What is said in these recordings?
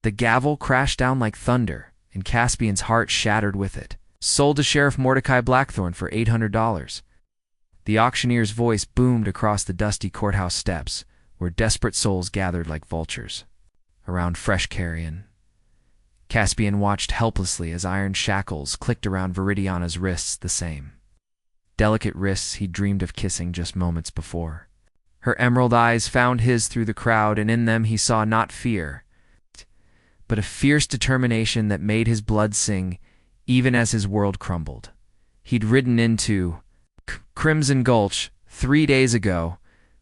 The gavel crashed down like thunder, and Caspian's heart shattered with it. Sold to Sheriff Mordecai Blackthorne for $800. The auctioneer's voice boomed across the dusty courthouse steps, where desperate souls gathered like vultures around fresh carrion. Caspian watched helplessly as iron shackles clicked around Viridiana's wrists, the same delicate wrists he'd dreamed of kissing just moments before. Her emerald eyes found his through the crowd, and in them he saw not fear, but a fierce determination that made his blood sing even as his world crumbled. He'd ridden into Crimson Gulch 3 days ago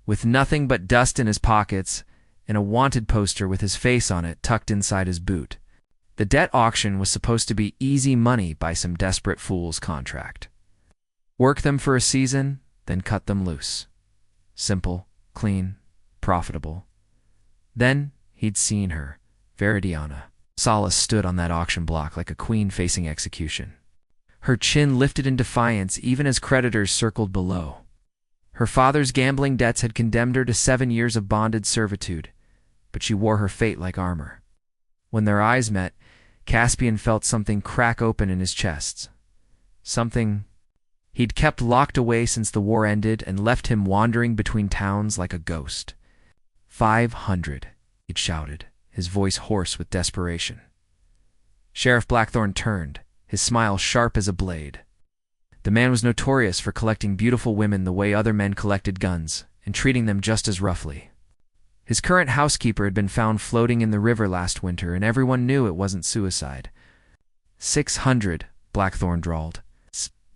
with nothing but dust in his pockets and a wanted poster with his face on it tucked inside his boot. The debt auction was supposed to be easy money by some desperate fool's contract. Work them for a season, then cut them loose. Simple, clean, profitable. Then he'd seen her, Viridiana. Solace stood on that auction block like a queen facing execution. Her chin lifted in defiance even as creditors circled below. Her father's gambling debts had condemned her to 7 years of bonded servitude, but she wore her fate like armor. When their eyes met, Caspian felt something crack open in his chest. Something he'd kept locked away since the war ended and left him wandering between towns like a ghost. 500, he'd shouted, his voice hoarse with desperation. Sheriff Blackthorne turned, his smile sharp as a blade. The man was notorious for collecting beautiful women the way other men collected guns, and treating them just as roughly. His current housekeeper had been found floating in the river last winter, and everyone knew it wasn't suicide. 600, Blackthorne drawled,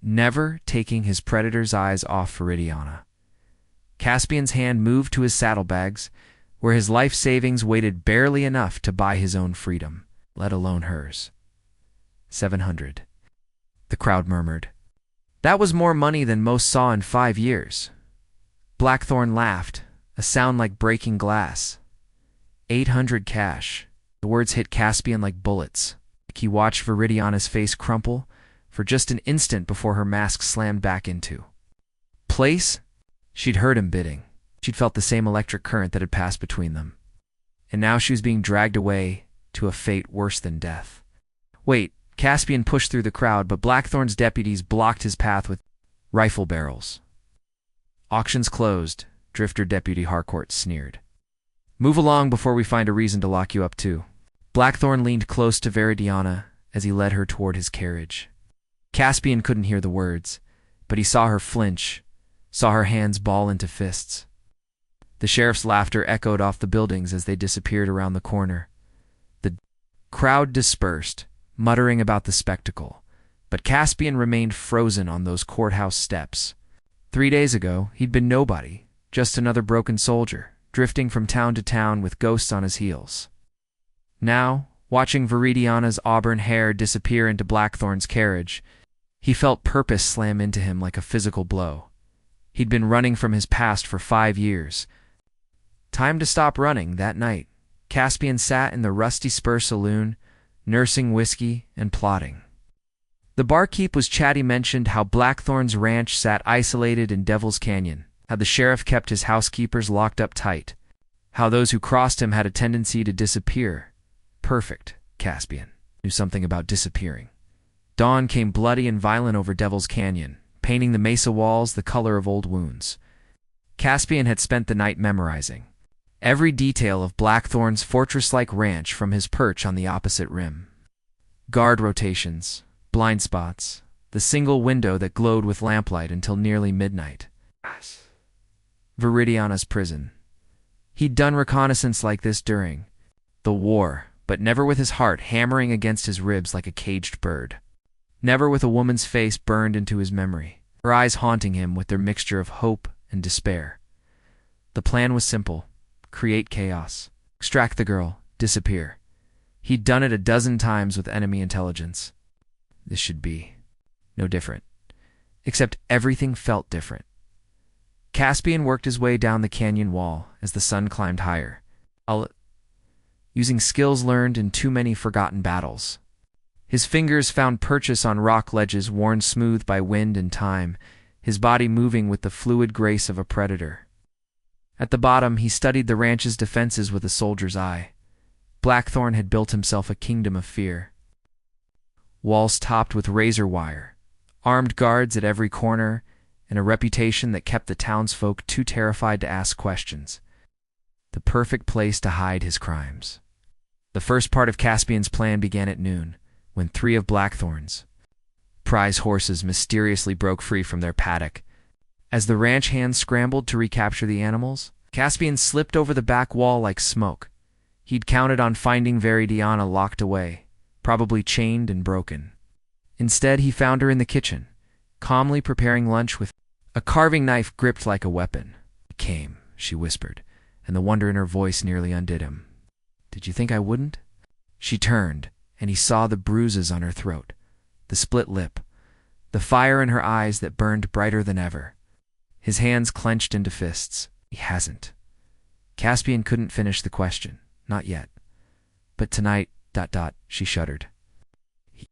never taking his predator's eyes off Viridiana. Caspian's hand moved to his saddlebags, where his life savings waited barely enough to buy his own freedom, let alone hers. 700. The crowd murmured. That was more money than most saw in 5 years. Blackthorne laughed, a sound like breaking glass. 800 cash. The words hit Caspian like bullets. He watched Viridiana's face crumple for just an instant before her mask slammed back into place. She'd heard him bidding. She'd felt the same electric current that had passed between them. And now she was being dragged away to a fate worse than death. Wait, Caspian pushed through the crowd, but Blackthorne's deputies blocked his path with rifle barrels. Auctions closed, Drifter Deputy Harcourt sneered. Move along before we find a reason to lock you up too. Blackthorne leaned close to Viridiana as he led her toward his carriage. Caspian couldn't hear the words, but he saw her flinch, saw her hands ball into fists. The sheriff's laughter echoed off the buildings as they disappeared around the corner. The crowd dispersed, muttering about the spectacle, but Caspian remained frozen on those courthouse steps. 3 days ago, he'd been nobody, just another broken soldier, drifting from town to town with ghosts on his heels. Now, watching Viridiana's auburn hair disappear into Blackthorne's carriage, he felt purpose slam into him like a physical blow. He'd been running from his past for 5 years. Time to stop running. That night, Caspian sat in the Rusty Spur saloon, nursing whiskey and plotting. The barkeep was chatty, mentioned how Blackthorne's ranch sat isolated in Devil's Canyon, how the sheriff kept his housekeepers locked up tight, how those who crossed him had a tendency to disappear. Perfect, Caspian knew something about disappearing. Dawn came bloody and violent over Devil's Canyon, painting the mesa walls the color of old wounds. Caspian had spent the night memorizing every detail of Blackthorne's fortress-like ranch from his perch on the opposite rim. Guard rotations, blind spots, the single window that glowed with lamplight until nearly midnight. Viridiana's prison. He'd done reconnaissance like this during the war, but never with his heart hammering against his ribs like a caged bird. Never with a woman's face burned into his memory, her eyes haunting him with their mixture of hope and despair. The plan was simple. Create chaos. Extract the girl. Disappear. He'd done it a dozen times with enemy intelligence. This should be no different. Except everything felt different. Caspian worked his way down the canyon wall as the sun climbed higher, using skills learned in too many forgotten battles. His fingers found purchase on rock ledges worn smooth by wind and time, his body moving with the fluid grace of a predator. At the bottom, he studied the ranch's defenses with a soldier's eye. Blackthorn had built himself a kingdom of fear. Walls topped with razor wire, armed guards at every corner, and a reputation that kept the townsfolk too terrified to ask questions. The perfect place to hide his crimes. The first part of Caspian's plan began at noon, when 3 of Blackthorn's prize horses mysteriously broke free from their paddock. As the ranch hands scrambled to recapture the animals, Caspian slipped over the back wall like smoke. He'd counted on finding Viridiana locked away, probably chained and broken. Instead, he found her in the kitchen, calmly preparing lunch with a carving knife gripped like a weapon. "It came," she whispered, and the wonder in her voice nearly undid him. "Did you think I wouldn't?" She turned, and he saw the bruises on her throat, the split lip, the fire in her eyes that burned brighter than ever. His hands clenched into fists. "He hasn't." Caspian couldn't finish the question. Not yet. "But tonight, ... she shuddered. "He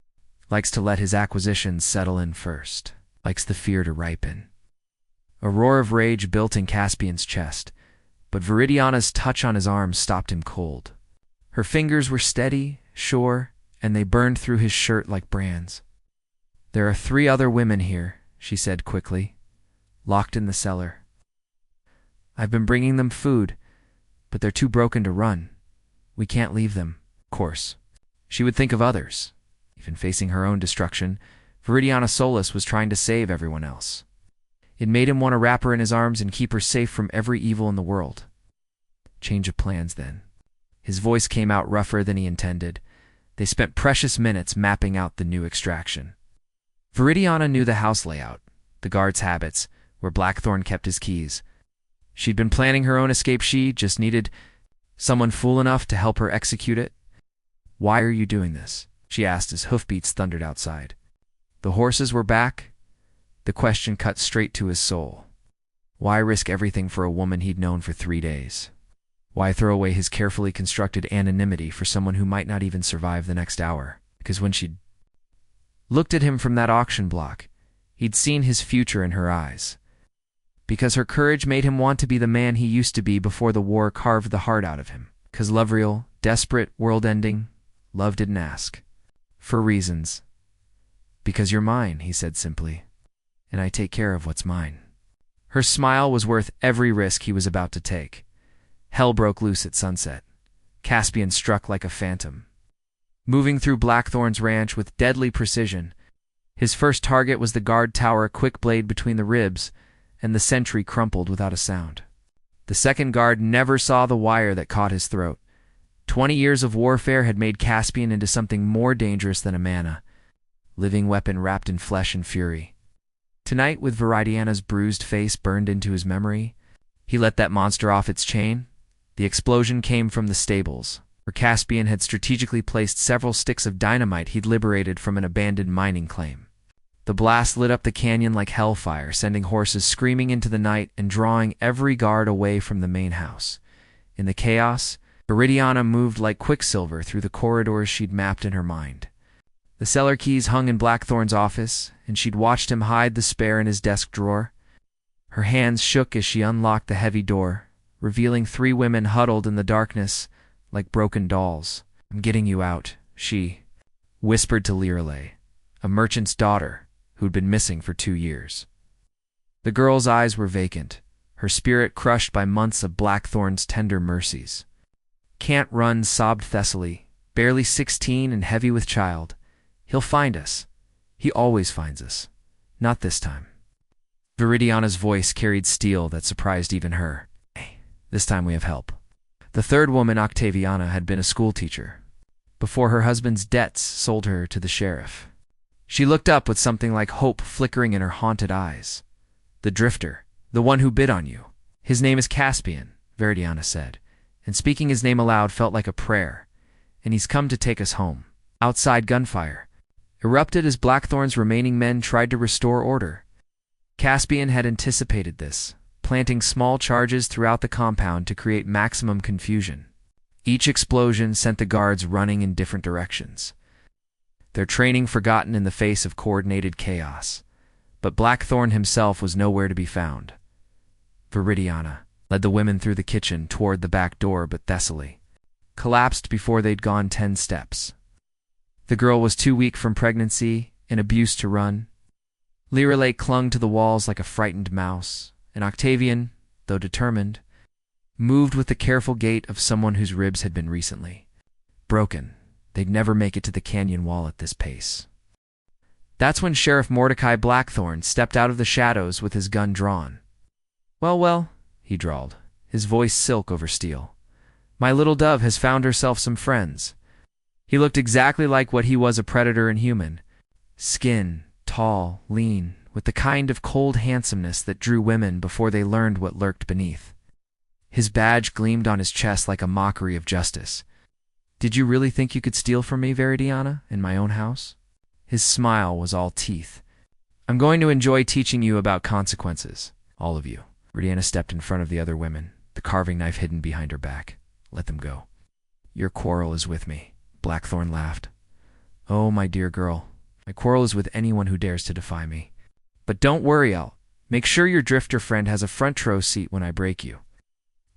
likes to let his acquisitions settle in first. Likes the fear to ripen." A roar of rage built in Caspian's chest, but Viridiana's touch on his arm stopped him cold. Her fingers were steady, sure, and they burned through his shirt like brands. "There are 3 other women here," she said quickly, "locked in the cellar. I've been bringing them food, but they're too broken to run. We can't leave them." Of course, she would think of others. Even facing her own destruction, Viridiana Solis was trying to save everyone else. It made him want to wrap her in his arms and keep her safe from every evil in the world. Change of plans, then. His voice came out rougher than he intended. They spent precious minutes mapping out the new extraction. Viridiana knew the house layout, the guard's habits, where Blackthorn kept his keys. She'd been planning her own escape. She just needed someone fool enough to help her execute it. "Why are you doing this?" she asked as hoofbeats thundered outside. The horses were back. The question cut straight to his soul. Why risk everything for a woman he'd known for 3 days? Why throw away his carefully constructed anonymity for someone who might not even survive the next hour? Because when she'd looked at him from that auction block, he'd seen his future in her eyes. Because her courage made him want to be the man he used to be before the war carved the heart out of him. Because love real, desperate, world-ending, love didn't ask. For reasons. "Because you're mine," he said simply, "and I take care of what's mine." Her smile was worth every risk he was about to take. Hell broke loose at sunset. Caspian struck like a phantom, moving through Blackthorn's ranch with deadly precision. His first target was the guard tower, a quick blade between the ribs, and the sentry crumpled without a sound. The second guard never saw the wire that caught his throat. 20 years of warfare had made Caspian into something more dangerous than a mana, living weapon wrapped in flesh and fury. Tonight, with Viridiana's bruised face burned into his memory, he let that monster off its chain. The explosion came from the stables, where Caspian had strategically placed several sticks of dynamite he'd liberated from an abandoned mining claim. The blast lit up the canyon like hellfire, sending horses screaming into the night and drawing every guard away from the main house. In the chaos, Viridiana moved like quicksilver through the corridors she'd mapped in her mind. The cellar keys hung in Blackthorn's office, and she'd watched him hide the spare in his desk drawer. Her hands shook as she unlocked the heavy door, revealing 3 women huddled in the darkness like broken dolls. "I'm getting you out," she whispered to Lirelei, a merchant's daughter who'd been missing for 2 years. The girl's eyes were vacant, her spirit crushed by months of Blackthorn's tender mercies. "Can't run," sobbed Thessaly, barely 16 and heavy with child. "He'll find us. He always finds us. Not this time." Viridiana's voice carried steel that surprised even her. "Hey, this time we have help." The third woman, Octaviana, had been a schoolteacher before her husband's debts sold her to the sheriff. She looked up with something like hope flickering in her haunted eyes. "The drifter, the one who bid on you. His name is Caspian," Viridiana said, and speaking his name aloud felt like a prayer. "And he's come to take us home." Outside, gunfire erupted as Blackthorn's remaining men tried to restore order. Caspian had anticipated this, planting small charges throughout the compound to create maximum confusion. Each explosion sent the guards running in different directions, their training forgotten in the face of coordinated chaos. But Blackthorn himself was nowhere to be found. Viridiana led the women through the kitchen toward the back door, but Thessaly collapsed before they'd gone 10 steps. The girl was too weak from pregnancy and abuse to run. Lirelei clung to the walls like a frightened mouse, and Octavian, though determined, moved with the careful gait of someone whose ribs had been recently broken. They'd never make it to the canyon wall at this pace. That's when Sheriff Mordecai Blackthorne stepped out of the shadows with his gun drawn. "Well, well," he drawled, his voice silk over steel. "My little dove has found herself some friends." He looked exactly like what he was, a predator in human. Skin, tall, lean, with the kind of cold handsomeness that drew women before they learned what lurked beneath. His badge gleamed on his chest like a mockery of justice. "Did you really think you could steal from me, Veridiana, in my own house?" His smile was all teeth. "I'm going to enjoy teaching you about consequences, all of you." Veridiana stepped in front of the other women, the carving knife hidden behind her back. "Let them go." "Your quarrel is with me," Blackthorne laughed. "Oh, my dear girl, my quarrel is with anyone who dares to defy me. But don't worry, I'll make sure your drifter friend has a front row seat when I break you."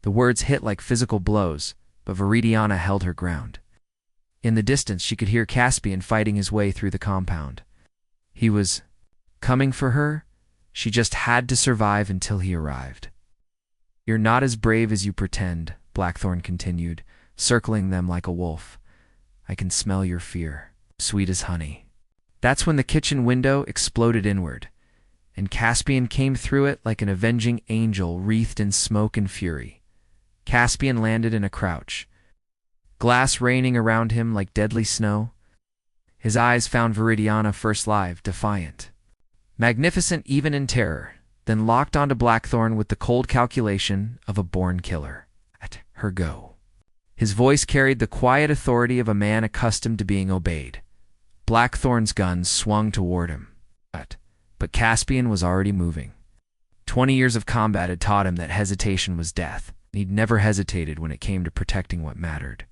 The words hit like physical blows, but Veridiana held her ground. In the distance, she could hear Caspian fighting his way through the compound. He was coming for her. She just had to survive until he arrived. "You're not as brave as you pretend," Blackthorne continued, circling them like a wolf. "I can smell your fear, sweet as honey." That's when the kitchen window exploded inward, and Caspian came through it like an avenging angel wreathed in smoke and fury. Caspian landed in a crouch, glass raining around him like deadly snow. His eyes found Veridiana first live, defiant, magnificent even in terror, then locked onto Blackthorne with the cold calculation of a born killer. Let her go. His voice carried the quiet authority of a man accustomed to being obeyed. Blackthorne's gun swung toward him. But Caspian was already moving. 20 years of combat had taught him that hesitation was death. He'd never hesitated when it came to protecting what mattered.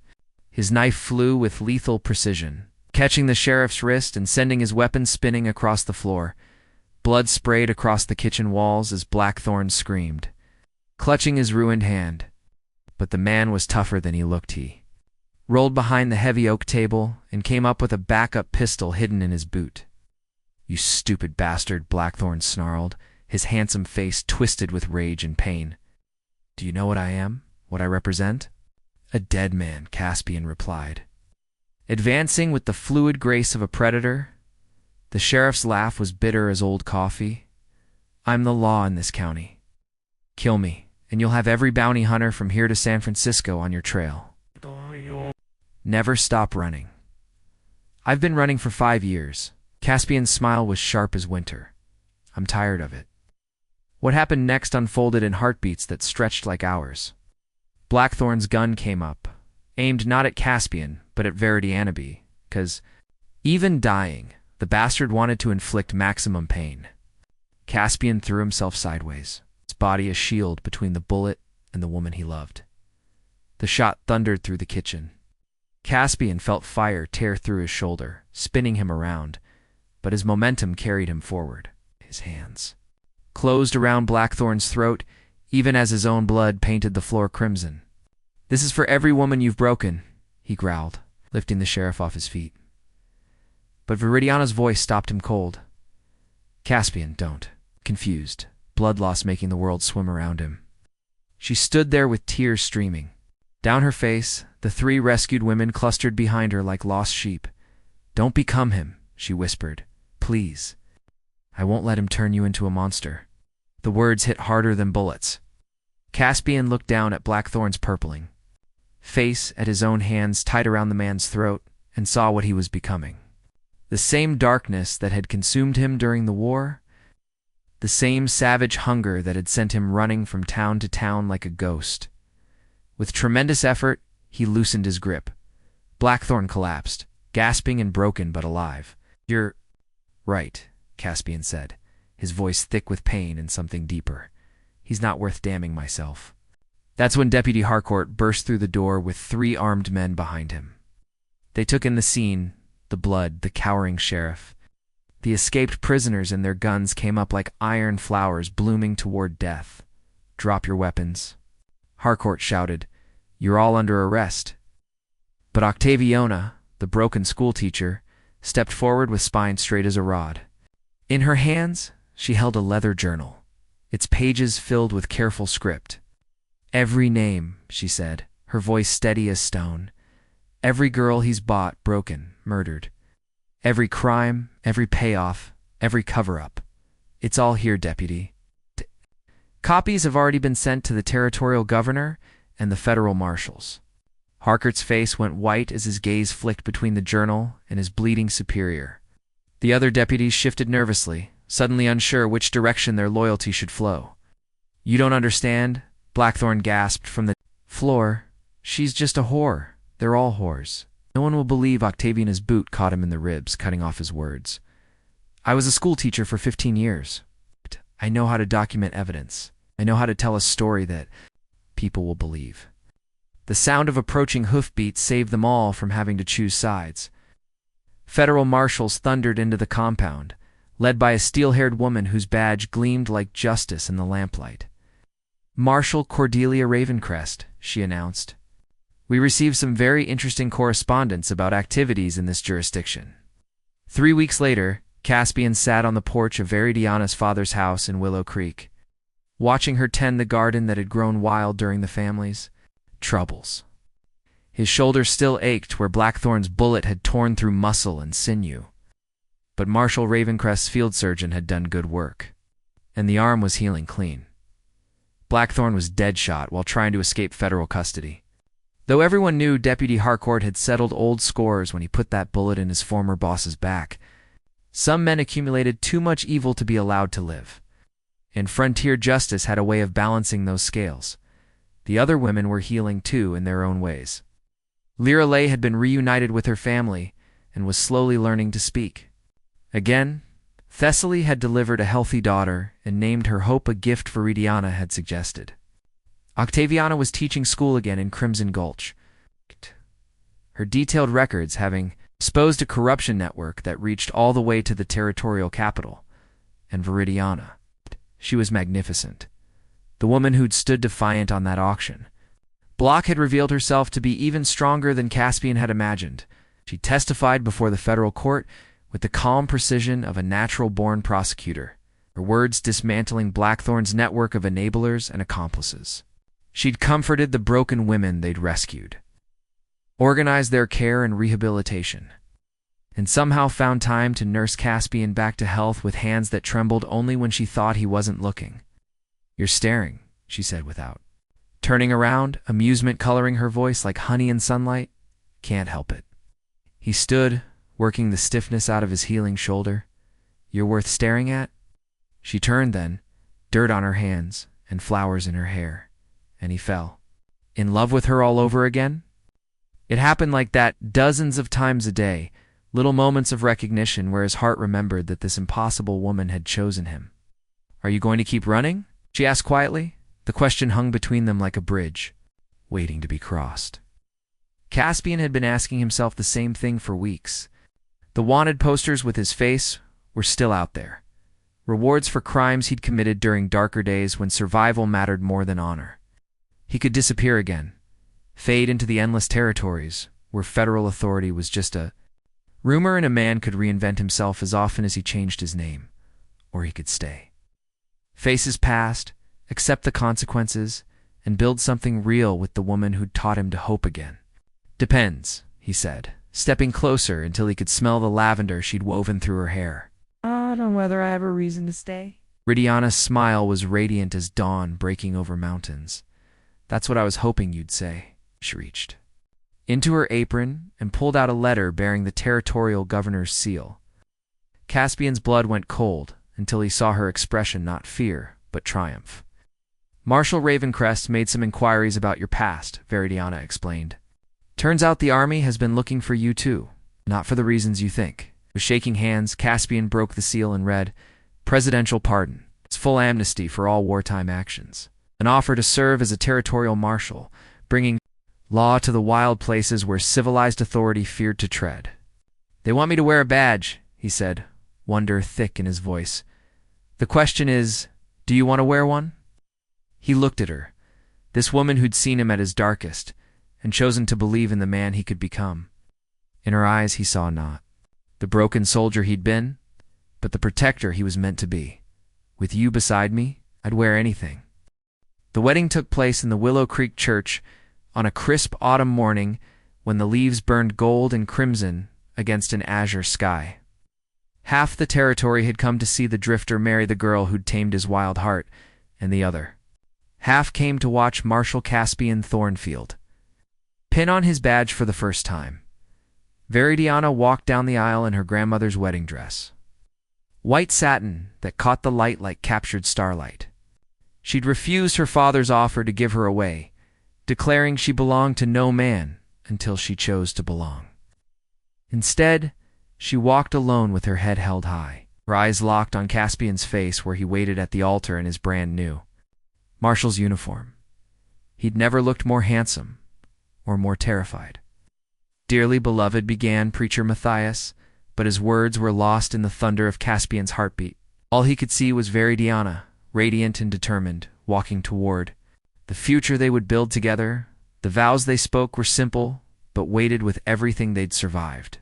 His knife flew with lethal precision, catching the sheriff's wrist and sending his weapon spinning across the floor. Blood sprayed across the kitchen walls as Blackthorne screamed, clutching his ruined hand. But the man was tougher than he looked. He rolled behind the heavy oak table and came up with a backup pistol hidden in his boot. "You stupid bastard," Blackthorne snarled, his handsome face twisted with rage and pain. "Do you know what I am? What I represent?" "A dead man," Caspian replied. Advancing with the fluid grace of a predator, the sheriff's laugh was bitter as old coffee. "I'm the law in this county. Kill me, and you'll have every bounty hunter from here to San Francisco on your trail. Never stop running." "I've been running for 5 years." Caspian's smile was sharp as winter. "I'm tired of it." What happened next unfolded in heartbeats that stretched like hours. Blackthorne's gun came up, aimed not at Caspian, but at Veridiana, because, even dying, the bastard wanted to inflict maximum pain. Caspian threw himself sideways, his body a shield between the bullet and the woman he loved. The shot thundered through the kitchen. Caspian felt fire tear through his shoulder, spinning him around, but his momentum carried him forward. His hands closed around Blackthorne's throat, even as his own blood painted the floor crimson. "This is for every woman you've broken," he growled, lifting the sheriff off his feet. But Veridiana's voice stopped him cold. "Caspian, don't." Confused, blood loss making the world swim around him. She stood there with tears streaming down her face. The 3 rescued women clustered behind her like lost sheep. "Don't become him," she whispered. "Please. I won't let him turn you into a monster." The words hit harder than bullets. Caspian looked down at Blackthorne's purpling face, at his own hands tied around the man's throat, and saw what he was becoming. The same darkness that had consumed him during the war, the same savage hunger that had sent him running from town to town like a ghost. With tremendous effort, he loosened his grip. Blackthorne collapsed, gasping and broken but alive. "You're right," Caspian said, his voice thick with pain and something deeper. "He's not worth damning myself." That's when Deputy Harcourt burst through the door with 3 armed men behind him. They took in the scene, the blood, the cowering sheriff. The escaped prisoners and their guns came up like iron flowers blooming toward death. "Drop your weapons," Harcourt shouted. "You're all under arrest." But Octaviona, the broken schoolteacher, stepped forward with spine straight as a rod. In her hands, she held a leather journal, its pages filled with careful script. "Every name," she said, her voice steady as stone. "Every girl he's bought, broken, murdered. Every crime, every payoff, every cover-up. It's all here, Deputy." Copies have already been sent to the territorial governor and the federal marshals. Harcourt's face went white as his gaze flicked between the journal and his bleeding superior. The other deputies shifted nervously, suddenly unsure which direction their loyalty should flow. "You don't understand," Blackthorne gasped from the floor. "She's just a whore. They're all whores." No one will believe Octaviana's boot caught him in the ribs, cutting off his words. "I was a schoolteacher for 15 years. I know how to document evidence. I know how to tell a story that people will believe." The sound of approaching hoofbeats saved them all from having to choose sides. Federal marshals thundered into the compound, led by a steel-haired woman whose badge gleamed like justice in the lamplight. "Marshal Cordelia Ravencrest," she announced. "We received some very interesting correspondence about activities in this jurisdiction." 3 weeks later, Caspian sat on the porch of Viridiana's father's house in Willow Creek, watching her tend the garden that had grown wild during the family's troubles. His shoulder still ached where Blackthorne's bullet had torn through muscle and sinew. But Marshal Ravencrest's field surgeon had done good work, and the arm was healing clean. Blackthorne was dead shot while trying to escape federal custody. Though everyone knew Deputy Harcourt had settled old scores when he put that bullet in his former boss's back, some men accumulated too much evil to be allowed to live. And frontier justice had a way of balancing those scales. The other women were healing too in their own ways. Lyra Leigh had been reunited with her family and was slowly learning to speak. Again, Thessaly had delivered a healthy daughter and named her Hope, a gift Viridiana had suggested. Octaviana was teaching school again in Crimson Gulch, her detailed records having exposed a corruption network that reached all the way to the territorial capital. And Viridiana, she was magnificent. The woman who'd stood defiant on that auction. Block had revealed herself to be even stronger than Caspian had imagined. She testified before the federal court with the calm precision of a natural-born prosecutor, her words dismantling Blackthorne's network of enablers and accomplices. She'd comforted the broken women they'd rescued, organized their care and rehabilitation, and somehow found time to nurse Caspian back to health with hands that trembled only when she thought he wasn't looking. "You're staring," she said without turning around, amusement coloring her voice like honey in sunlight. "Can't help it." He stood, working the stiffness out of his healing shoulder. "You're worth staring at?" She turned then, dirt on her hands and flowers in her hair, and he fell. In love with her all over again? It happened like that dozens of times a day, little moments of recognition where his heart remembered that this impossible woman had chosen him. "Are you going to keep running?" she asked quietly. The question hung between them like a bridge, waiting to be crossed. Caspian had been asking himself the same thing for weeks. The wanted posters with his face were still out there. Rewards for crimes he'd committed during darker days when survival mattered more than honor. He could disappear again, fade into the endless territories where federal authority was just a rumor, and a man could reinvent himself as often as he changed his name, or he could stay. Face his past, accept the consequences, and build something real with the woman who'd taught him to hope again. "Depends," he said, stepping closer until he could smell the lavender she'd woven through her hair. "I don't know whether I have a reason to stay." Viridiana's smile was radiant as dawn breaking over mountains. "That's what I was hoping you'd say." She reached into her apron and pulled out a letter bearing the territorial governor's seal. Caspian's blood went cold until he saw her expression, not fear, but triumph. "Marshal Ravencrest made some inquiries about your past," Viridiana explained. "Turns out the army has been looking for you too, not for the reasons you think." With shaking hands, Caspian broke the seal and read, "Presidential pardon. It's full amnesty for all wartime actions. An offer to serve as a territorial marshal, bringing law to the wild places where civilized authority feared to tread." "They want me to wear a badge," he said, wonder thick in his voice. "The question is, do you want to wear one?" He looked at her, this woman who'd seen him at his darkest, and chosen to believe in the man he could become. In her eyes he saw not the broken soldier he'd been, but the protector he was meant to be. With you beside me, I'd wear anything. The wedding took place in the Willow Creek Church on a crisp autumn morning when the leaves burned gold and crimson against an azure sky. Half the territory had come to see the drifter marry the girl who'd tamed his wild heart, and the other half came to watch Marshal Caspian Thornfield pin on his badge for the first time. Veridiana walked down the aisle in her grandmother's wedding dress, white satin that caught the light like captured starlight. She'd refused her father's offer to give her away, declaring she belonged to no man until she chose to belong. Instead, she walked alone with her head held high, her eyes locked on Caspian's face where he waited at the altar in his brand new Marshal's uniform. He'd never looked more handsome or more terrified. "Dearly beloved," began Preacher Matthias, but his words were lost in the thunder of Caspian's heartbeat. All he could see was Veridiana, radiant and determined, walking toward the future they would build together. The vows they spoke were simple, but weighted with everything they'd survived.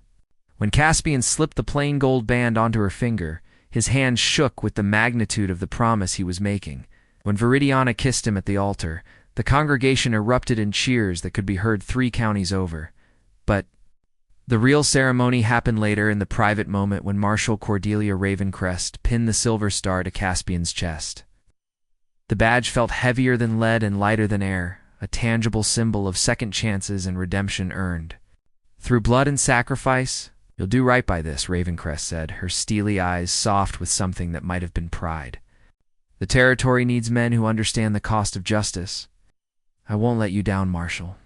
When Caspian slipped the plain gold band onto her finger, his hand shook with the magnitude of the promise he was making. When Veridiana kissed him at the altar, the congregation erupted in cheers that could be heard 3 counties over. But the real ceremony happened later, in the private moment when Marshal Cordelia Ravencrest pinned the silver star to Caspian's chest. The badge felt heavier than lead and lighter than air, a tangible symbol of second chances and redemption earned through blood and sacrifice. "You'll do right by this," Ravencrest said, her steely eyes soft with something that might have been pride. "The territory needs men who understand the cost of justice. I won't let you down, Marshal.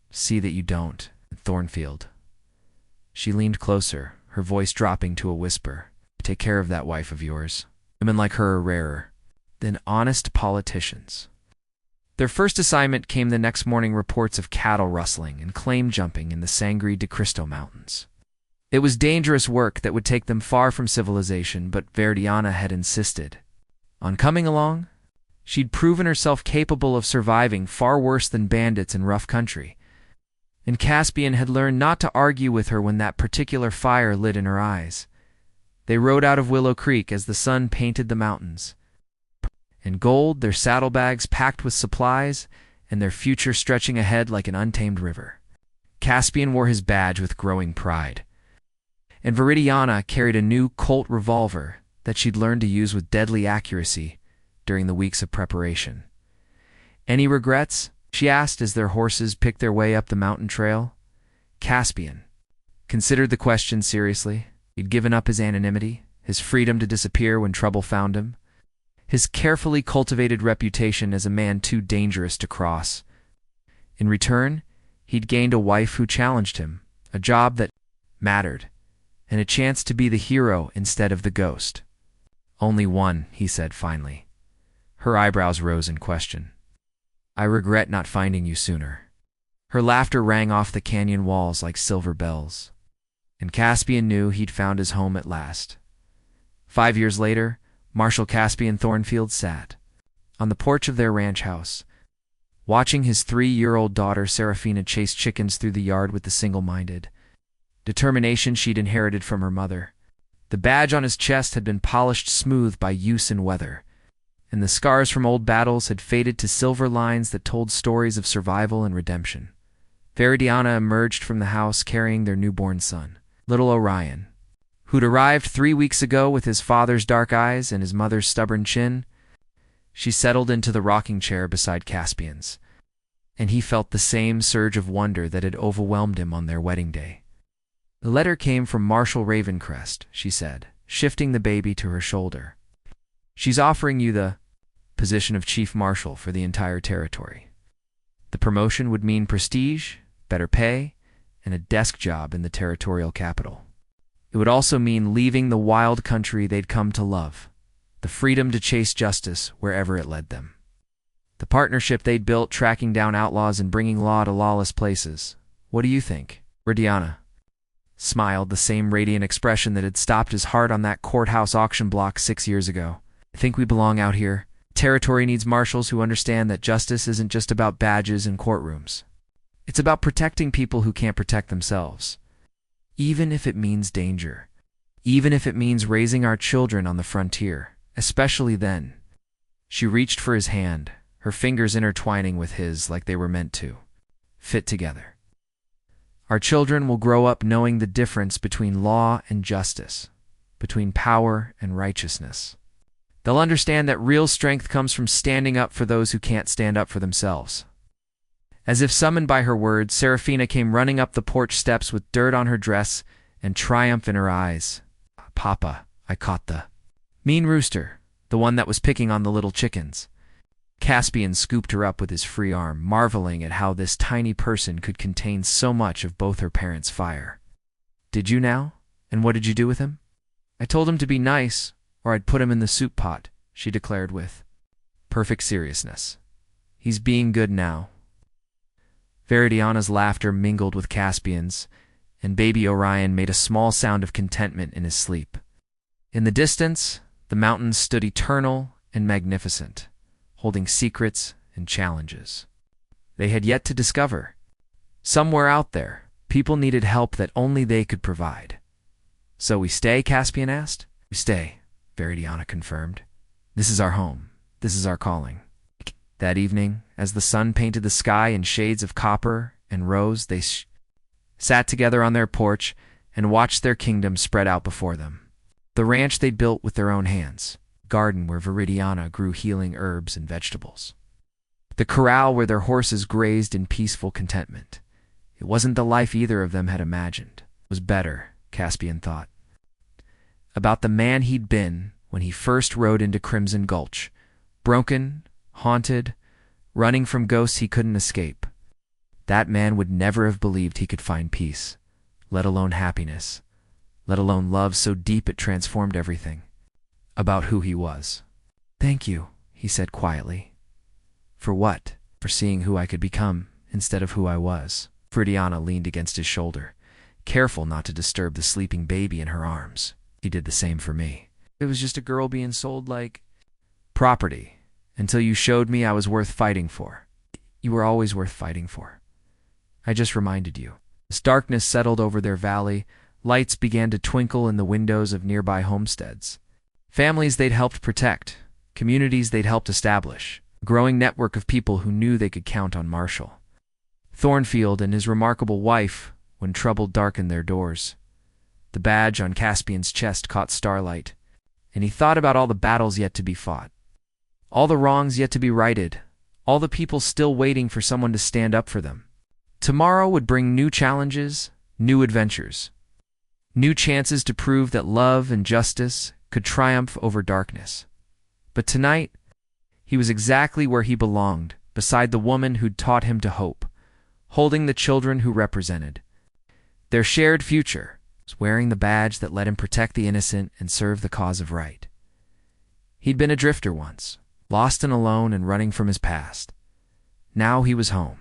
See that you don't." Thornfield. She leaned closer, her voice dropping to a whisper. "Take care of that wife of yours. Women like her are rarer than honest politicians." Their first assignment came the next morning: reports of cattle rustling and claim jumping in the Sangre de Cristo Mountains. It was dangerous work that would take them far from civilization, but Veridiana had insisted on coming along. She'd proven herself capable of surviving far worse than bandits in rough country, and Caspian had learned not to argue with her when that particular fire lit in her eyes. They rode out of Willow Creek as the sun painted the mountains in gold, their saddlebags packed with supplies, and their future stretching ahead like an untamed river. Caspian wore his badge with growing pride, and Veridiana carried a new Colt revolver that she'd learned to use with deadly accuracy during the weeks of preparation. "Any regrets?" she asked as their horses picked their way up the mountain trail. Caspian considered the question seriously. He'd given up his anonymity, his freedom to disappear when trouble found him, his carefully cultivated reputation as a man too dangerous to cross. In return, he'd gained a wife who challenged him, a job that mattered, and a chance to be the hero instead of the ghost. "Only one," he said finally. Her eyebrows rose in question. "I regret not finding you sooner." Her laughter rang off the canyon walls like silver bells, and Caspian knew he'd found his home at last. 5 years later, Marshal Caspian Thornfield sat on the porch of their ranch house, watching his 3-year-old daughter Serafina chase chickens through the yard with the single-minded determination she'd inherited from her mother. The badge on his chest had been polished smooth by use and weather, and the scars from old battles had faded to silver lines that told stories of survival and redemption. Veridiana emerged from the house carrying their newborn son, little Orion, who'd arrived 3 weeks ago with his father's dark eyes and his mother's stubborn chin. She settled into the rocking chair beside Caspian's, and he felt the same surge of wonder that had overwhelmed him on their wedding day. "The letter came from Marshal Ravencrest," she said, shifting the baby to her shoulder. "She's offering you the position of Chief Marshal for the entire territory. The promotion would mean prestige, better pay, and a desk job in the territorial capital. It would also mean leaving the wild country they'd come to love, the freedom to chase justice wherever it led them. The partnership they'd built, tracking down outlaws and bringing law to lawless places. What do you think?" Veridiana smiled, the same radiant expression that had stopped his heart on that courthouse auction block 6 years ago. "I think we belong out here. Territory needs marshals who understand that justice isn't just about badges and courtrooms. It's about protecting people who can't protect themselves, even if it means danger, even if it means raising our children on the frontier, especially then. She reached for his hand, her fingers intertwining with his like they were meant to, fit together. Our children will grow up knowing the difference between law and justice, between power and righteousness. They'll understand that real strength comes from standing up for those who can't stand up for themselves. As if summoned by her words, Serafina came running up the porch steps with dirt on her dress and triumph in her eyes. "Papa, I caught the mean rooster, the one that was picking on the little chickens." Caspian scooped her up with his free arm, marveling at how this tiny person could contain so much of both her parents' fire. "Did you now? And what did you do with him?" "I told him to be nice, or I'd put him in the soup pot," she declared with perfect seriousness. "He's being good now." Veridiana's laughter mingled with Caspian's, and baby Orion made a small sound of contentment in his sleep. In the distance, the mountains stood eternal and magnificent, holding secrets and challenges they had yet to discover. Somewhere out there, people needed help that only they could provide. "So we stay?" Caspian asked. "We stay," Veridiana confirmed. "This is our home. This is our calling." That evening, as the sun painted the sky in shades of copper and rose, they sat together on their porch and watched their kingdom spread out before them. The ranch they'd built with their own hands, garden where Veridiana grew healing herbs and vegetables, the corral where their horses grazed in peaceful contentment. It wasn't the life either of them had imagined. It was better, Caspian thought. About the man he'd been when he first rode into Crimson Gulch, broken, haunted, running from ghosts he couldn't escape. That man would never have believed he could find peace, let alone happiness, let alone love so deep it transformed everything about who he was. "Thank you," he said quietly. "For what?" "For seeing who I could become instead of who I was." Veridiana leaned against his shoulder, careful not to disturb the sleeping baby in her arms. "He did the same for me. It was just a girl being sold like property, until you showed me I was worth fighting for. You were always worth fighting for. I just reminded you." As darkness settled over their valley, lights began to twinkle in the windows of nearby homesteads. Families they'd helped protect, communities they'd helped establish, a growing network of people who knew they could count on Marshall Thornfield and his remarkable wife when trouble darkened their doors. The badge on Caspian's chest caught starlight, and he thought about all the battles yet to be fought, all the wrongs yet to be righted, all the people still waiting for someone to stand up for them. Tomorrow would bring new challenges, new adventures, new chances to prove that love and justice could triumph over darkness. But tonight, he was exactly where he belonged, beside the woman who'd taught him to hope, holding the children who represented their shared future, wearing the badge that let him protect the innocent and serve the cause of right. He'd been a drifter once, lost and alone and running from his past. Now he was home,